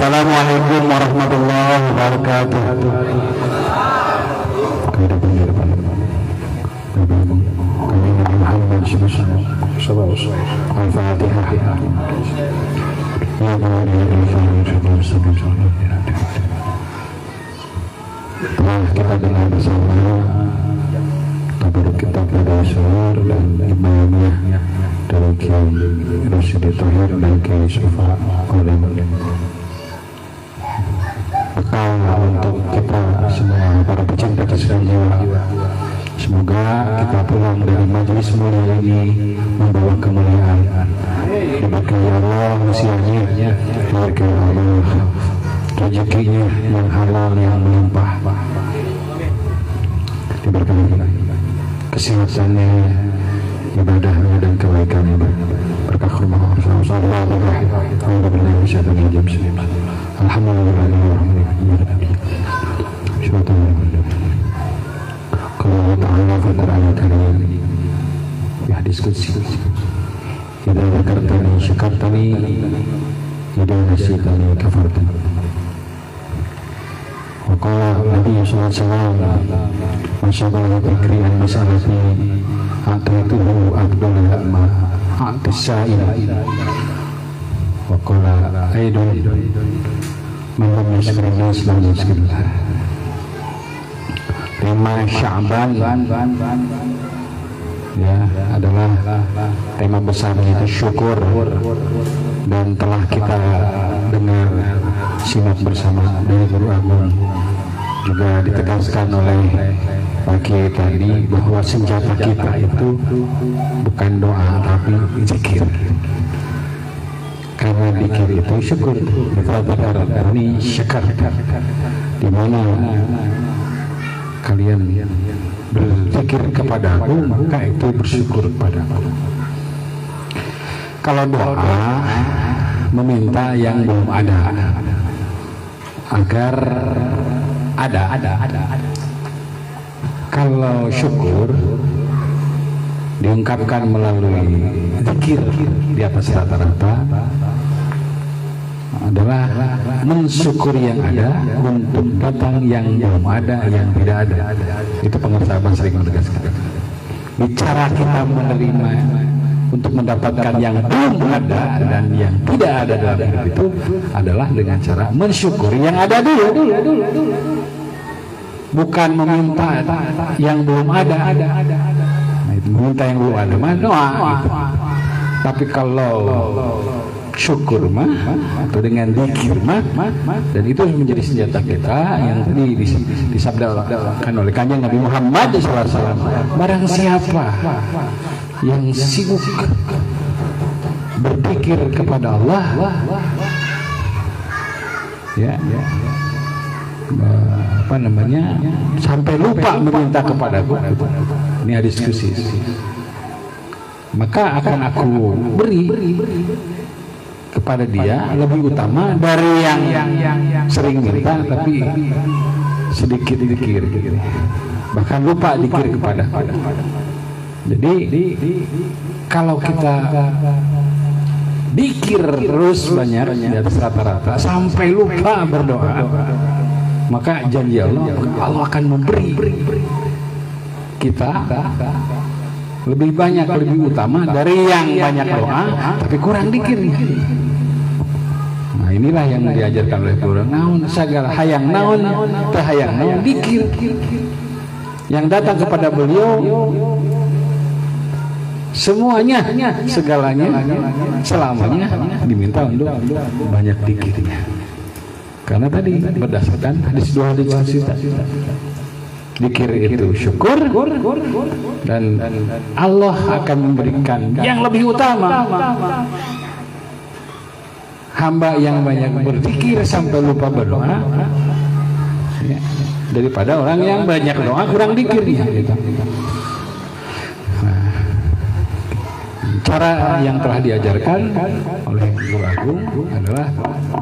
Assalamualaikum warahmatullahi wabarakatuh. Al-Fatihah. Kita dengar bersama kabar kita pada Syur dan imamnya dari Kiai Rasyidi Thohir dan Kiai Sufa Qolim. Bekal untuk kita semua para pecinta kesukaan jiwa. Semoga kita pulang dari majelis mulia ini membawa kemuliaan. Diberkahi Allah usianya, diberkahi Allah rezekinya yang halal yang melimpah, diberkahi kesehatannya, ibadahnya dan kebaikannya berkah rumah kalau Allah Ta'ala Al-Quran Al-Karim di hadis qudsi, idza dzakartani syakartani idza nasitani kafartani. Waqala Nabi sallallahu alaihi wasallam masyaallah fikri an masalati atituhu abdul ma atisa'il. Waqala aidun man lam yashkur nas lam yashkurillah. Tema Sya'ban ya adalah tema besarnya itu syukur, dan telah kita dengar simak bersama dari Guru Agung, juga ditegaskan oleh Pak Kiai tadi bahwa senjata kita itu bukan doa tapi zikir. Karena zikir itu syukur. Ini syakar, di mana kalian berzikir kepada Aku, maka itu bersyukur kepada Aku. Kalau doa meminta yang belum ada agar ada. Kalau syukur diungkapkan melalui zikir di atas rata-rata adalah mensyukuri yang ada untuk datang yang belum ada, yang tidak ada. Itu pengusaha sering menegaskan. Bicara kita menerima untuk mendapatkan yang belum ada dan yang tidak ada dalam hidup itu adalah dengan cara mensyukuri yang ada dulu. Bukan meminta yang belum ada. Nah, itu meminta yang belum ada mah doa gitu. Tapi kalau syukur mah atau dengan zikir mah, dan itu menjadi senjata kita yang tadi disabdakan oleh Kanjeng Nabi Muhammad SAW. Barang siapa yang sibuk berzikir kepada Allah, sampai lupa meminta kepadaku. Ini hadis qudsi. Maka akan Aku beri kepada dia lebih utama dari yang sering minta tapi sedikit zikir, bahkan lupa zikir kepada. Jadi kalau kita zikir terus banyak di atas rata-rata sampai lupa berdoa, maka janji Allah akan memberi kita lebih banyak, lebih utama dari yang banyak doa tapi kurang zikirnya. Nah, inilah yang diajarkan oleh Guru. Naon sagala hayang naon teu hayang naon zikir. Yang datang kepada beliau semuanya, segalanya, selamanya diminta untuk banyak zikirnya. Karena tadi berdasarkan hadis dua hadis zikir itu syukur, dan Allah akan memberikan yang lebih utama. Hamba yang banyak berzikir sampai lupa berdoa daripada orang yang banyak doa kurang zikirnya gitu. Cara yang telah diajarkan oleh Guru Agung adalah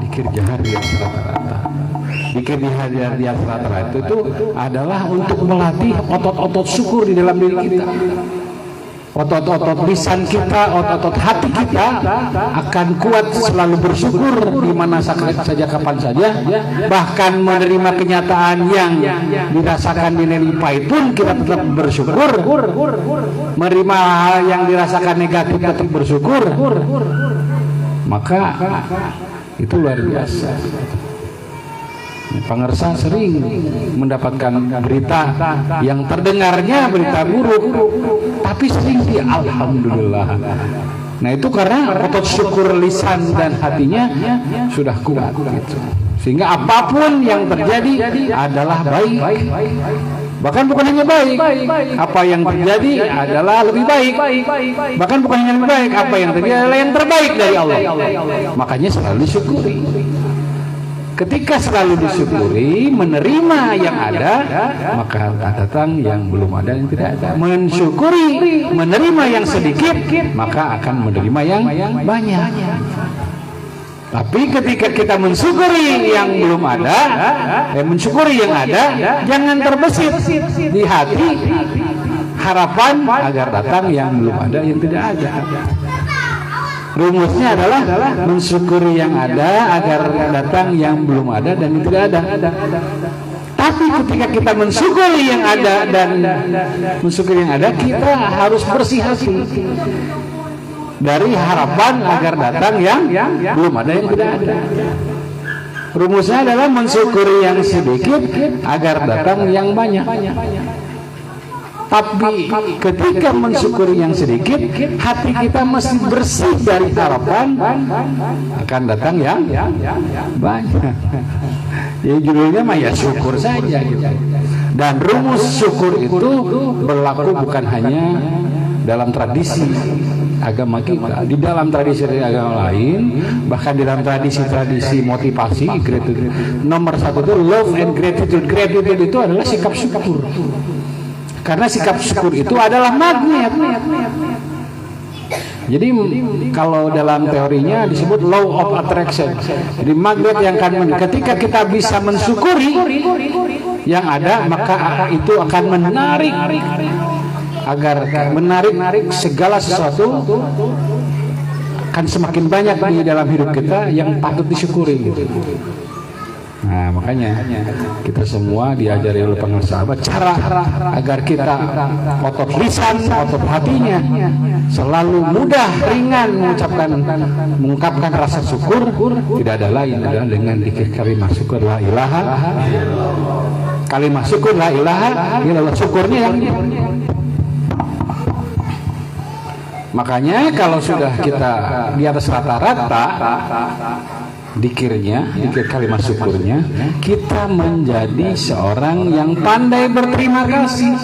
zikir jahar di atas rata-rata. Zikir di atas rata-rata itu adalah untuk melatih otot-otot syukur di dalam diri kita. otot-otot lisan kita, otot-otot hati kita akan kuat selalu bersyukur di mana saja kapan saja, bahkan menerima kenyataan yang dirasakan dinilai pahit pun kita tetap bersyukur, menerima hal yang dirasakan negatif tetap bersyukur, maka itu luar biasa. Pangersa sering mendapatkan berita yang terdengarnya berita buruk, tapi sering dia alhamdulillah. Nah itu karena otot syukur lisan dan hatinya sudah kuat gitu. Sehingga apapun yang terjadi adalah baik. Bahkan bukan hanya baik, apa yang terjadi adalah lebih baik. Bahkan bukan hanya lebih baik, apa yang terjadi adalah yang terbaik dari Allah. Makanya selalu disyukuri. Ketika selalu disyukuri, menerima yang ada, maka akan datang yang belum ada, yang tidak ada. Mensyukuri, menerima yang sedikit, maka akan menerima yang banyak. Tapi ketika kita mensyukuri yang belum ada, mensyukuri yang ada, jangan terbesit di hati harapan agar datang yang belum ada, yang tidak ada. Rumusnya adalah mensyukuri yang ada agar datang yang belum ada dan yang tidak ada. Tapi ketika kita mensyukuri yang ada dan mensyukuri yang ada, kita harus bersih hati dari harapan agar datang yang belum ada, yang tidak ada. Rumusnya adalah mensyukuri yang sedikit agar datang yang banyak. Tapi ketika mensyukuri yang sedikit, hati kita mesti bersih dari harapan akan datang yang banyak. Jadi judulnya mah ya syukur saja gitu. Dan rumus syukur itu berlaku bukan hanya dalam tradisi agama kita, di dalam tradisi agama lain, bahkan di dalam tradisi motivasi. Nomor satu itu love and gratitude. Gratitude itu adalah sikap syukur. Karena sikap syukur itu adalah magnet. Jadi kalau dalam teorinya disebut law of attraction. Jadi magnet yang akan ketika kita bisa mensyukuri yang ada, maka itu akan menarik segala sesuatu akan semakin banyak di dalam hidup kita yang patut disyukuri gitu. Nah makanya kita semua diajari oleh pengusaha cara agar kita otot lisan, otot hatinya selalu mudah, ringan mengungkapkan rasa syukur. Tidak ada lain adalah dengan zikir kalimat syukur la ilaha, kalimat syukur la ilaha illallah, syukurnya yang makanya kalau sudah kita di atas rata-rata dikirnya, dikir kalimat syukurnya, kita menjadi seorang yang pandai berterima kasih.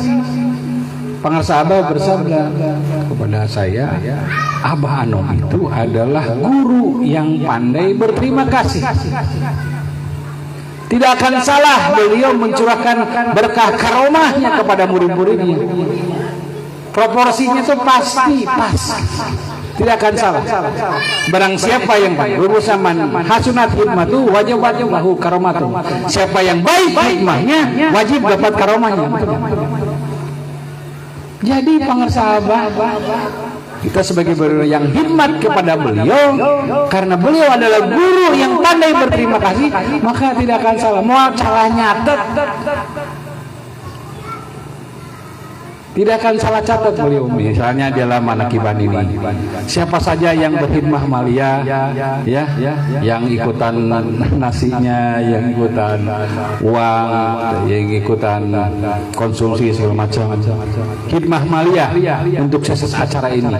Pangarsa Abah bersabda kepada saya, Abah Anom itu adalah guru yang pandai berterima kasih. Tidak akan salah beliau mencurahkan berkah karomahnya kepada murid-muridnya. Proporsinya itu pasti pas. Tidak akan salah. Barang siapa yang baik, rumusnya hasunat hikmatu wajib lahu karomatu. Siapa yang baik hikmahnya wajib dapat karomahnya. Jadi pangarsa Abah, kita sebagai guru yang hikmat kepada beliau, karena beliau adalah guru yang pandai berterima kasih, maka tidak akan salah. Mau salah nyatet, tidak akan salah catat beliau. Misalnya dalam manakiban ini, siapa saja yang berkhidmah malia, ya, yang ikutan nasinya, yang ikutan uang, yang ikutan konsumsi segala macam, khidmah malia untuk acara ini.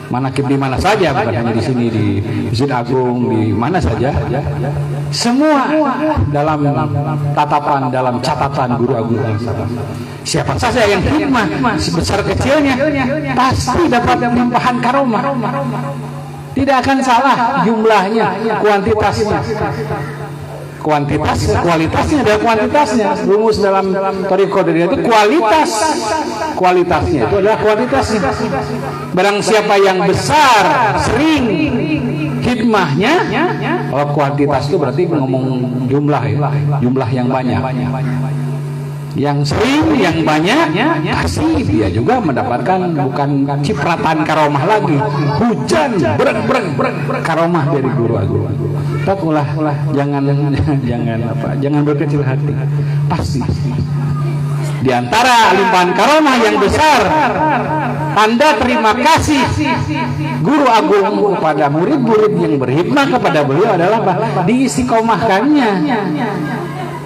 Manakib di mana saja, bukan hanya di sini, di Masjid Agung, di mana saja, semua dalam tatapan, dalam catatan Guru Agung. Siapa saja yang hikmah sebesar kecilnya pasti dapat limpahan karomah. Tidak akan salah jumlahnya, kuantitasnya. Kualitasnya adalah kuantitasnya. Rumus dalam thariqah itu kualitasnya itu adalah kuantitasnya. Barang siapa yang besar, sering hikmahnya, kuantitas itu berarti ngomong jumlah ya, jumlah yang banyak. Yang sering, yang banyak kasih, dia juga mendapatkan bukan cipratan karomah lagi, hujan breng karomah dari guru agung. Tak ulah jangan berkecil hati. Pasti di antara limpahan karomah yang besar, tanda terima kasih guru agung kepada murid-murid yang berhikmah kepada beliau adalah apa? Diistiqomahkannya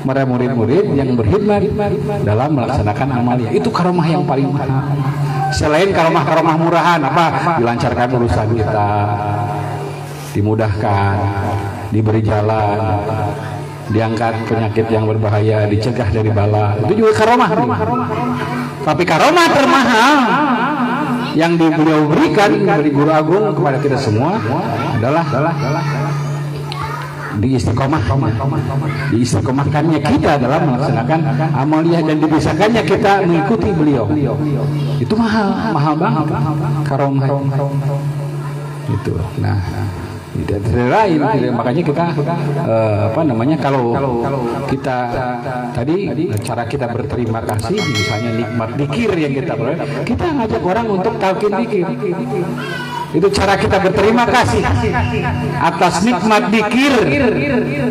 para murid-murid yang berkhidmat dalam melaksanakan amaliyah. Itu karomah yang paling mahal. Selain karomah murahan, apa? Dilancarkan urusan kita, dimudahkan, diberi jalan, diangkat penyakit yang berbahaya, dicegah dari bala. Itu juga karomah. Tapi karomah termahal yang beliau berikan dari guru agung kepada kita semua adalah diistiqomahkannya kita dalam melaksanakan amaliyah dan dibisakannya kita mengikuti beliau. Itu mahal banget karomah itu. Nah, tidak lain, makanya kita kalau kita tadi cara kita berterima kasih, misalnya nikmat dzikir yang kita ngajak orang untuk talqin dzikir. Itu cara kita berterima kasih atas nikmat dzikir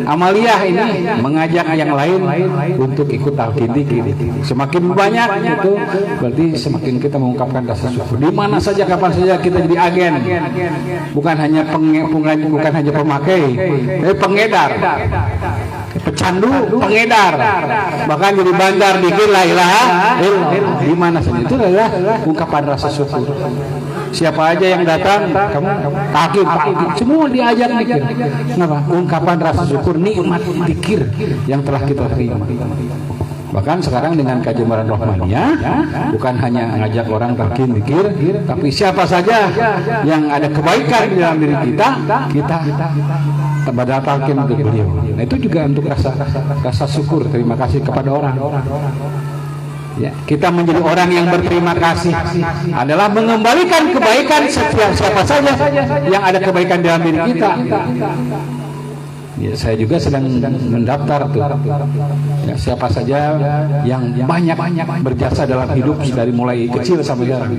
amaliyah ini, mengajak yang lain untuk ikut talqin dzikir. Semakin banyak itu berarti semakin kita mengungkapkan rasa syukur. Di mana saja, kapan saja kita jadi agen, bukan hanya pemakai, tapi pengedar, pecandu, pengedar, bahkan jadi bandar dzikir la ilaha illallah. Di mana saja itu adalah ungkapan rasa syukur. Siapa aja yang datang, kamu takib, semua diajak dzikir. Kenapa? Ungkapan rasa syukur nikmat dzikir yang telah kita terima. Bahkan sekarang dengan kajian Rahmaniyah, bukan hanya ngajak orang talqin dzikir, tapi siapa saja yang ada kebaikan di dalam diri kita pada talqin untuk beliau. Nah, itu juga untuk rasa syukur, terima kasih kepada orang. Ya, kita menjadi orang yang berterima kasih adalah mengembalikan kebaikan siapa saja yang ada kebaikan dalam diri kita. Ya, saya juga sedang mendaftar tuh. Ya, siapa saja yang banyak berjasa dalam hidup dari mulai kecil sampai sekarang,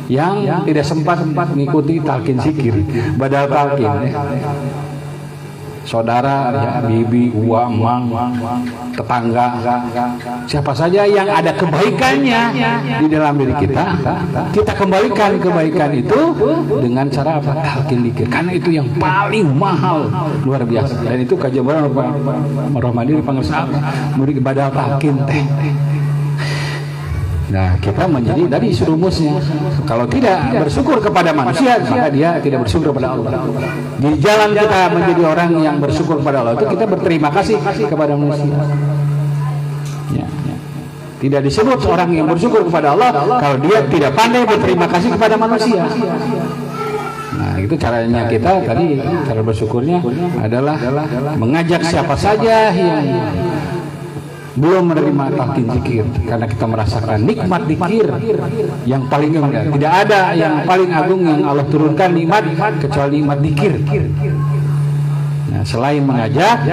yang tidak sempat mengikuti talqin zikir, badal talqin. Saudara, ya, bibi, uwa, mang, tetangga, siapa saja yang ada kebaikannya di dalam diri kita kembalikan kebaikan itu dengan cara apa? Talqin dzikir. Karena itu yang paling mahal, luar biasa. Dan itu kajian Rahmaniyah dipanggil murid badal talqin teh. Nah, kita menjadi dari rumusnya. Kalau tidak bersyukur kepada manusia, maka dia tidak bersyukur kepada Allah. Di jalan kita menjadi orang yang bersyukur kepada Allah itu kita berterima kasih kepada manusia. Ya. Tidak disebut orang yang bersyukur kepada Allah kalau dia tidak pandai berterima kasih kepada manusia. Nah, itu caranya kita tadi, cara bersyukurnya adalah mengajak siapa saja yang belum menerima talqin zikir, karena kita merasakan nikmat zikir yang paling indah. Tidak ada yang paling agung yang Allah turunkan nikmat kecuali nikmat zikir. Nah, selain mengajak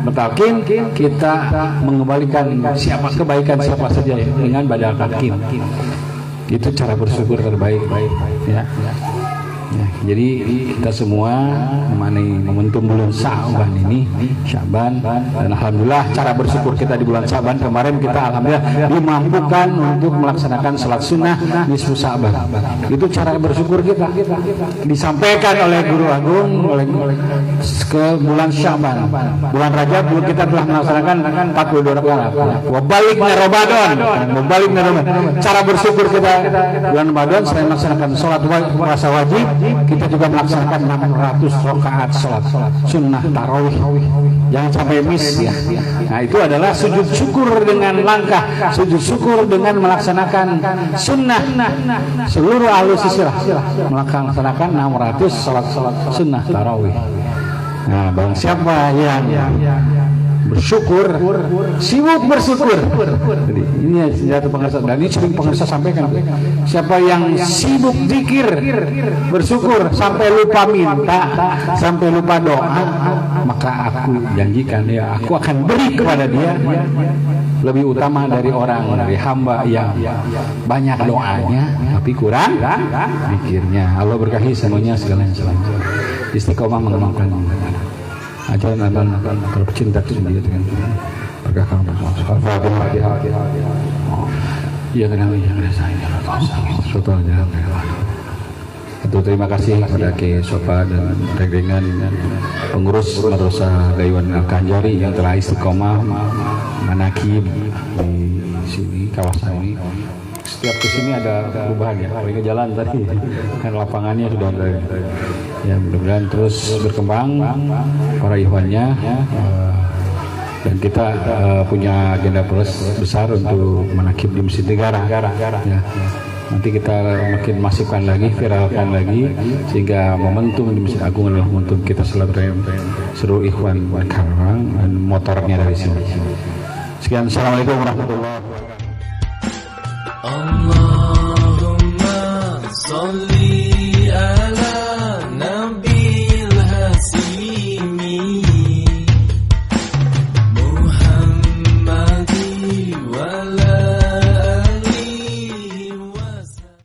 bertalqin, kita mengembalikan kebaikan siapa saja dengan badal talqin. Itu cara bersyukur terbaik, ya. Ya, jadi kita semua mengenai momentum bulan Syaban ini, dan alhamdulillah cara bersyukur kita di bulan Syaban kemarin kita alhamdulillah dimampukan untuk melaksanakan salat sunnah nisfu Syaban. Itu cara bersyukur kita disampaikan oleh Guru Agung ke bulan Syaban. Bulan Rajab kita telah melaksanakan 42 rakaat. Wabaliknya Ramadan. Cara bersyukur kita bulan Ramadan selain melaksanakan salat puasa wajib, kita juga melaksanakan 600 rakaat salat sunnah tarawih. Jangan sampai miss ya. Nah, itu adalah sujud syukur dengan langkah sujud syukur dengan melaksanakan sunnah. Seluruh ahlus silsilah melaksanakan 600 salat sunnah tarawih. Nah, bang siapa yang bersyukur, sibuk bersyukur. Jadi, ini senjata pengarsa, dan ini sering pengarsa sampaikan. Siapa yang sibuk zikir, bersyukur sampai lupa minta, sampai lupa doa, maka aku janjikan ya, aku akan beri kepada dia lebih utama dari orang, dari hamba yang banyak doanya tapi kurang zikirnya. Allah berkahi semuanya segala sesuatu. Istiqomah mengembangkan ajaran kalau pecinta sendiri dengan berkah kamu. Iya kenapa ya saya totalnya. Tentu terima kasih kepada Ki Sofa dan rekan pengurus Madrasah Daiwan Al-Kanjari yang telah istiqomah manakib di sini kawasan ini. Setiap kesini ada perubahan ya, ke jalan tadi kan lapangannya sudah ada. Ya mudah-mudahan terus berkembang para ikhwannya. Dan kita punya agenda besar untuk manakib di Masjid Negara. Ya. Nanti kita makin masifkan lagi, viralkan lagi, sehingga momentum di Masjid Agung adalah momentum kita selalu seluruh ikhwan Karang dan motornya dari sini. Sekian, assalamualaikum warahmatullahi wabarakatuh.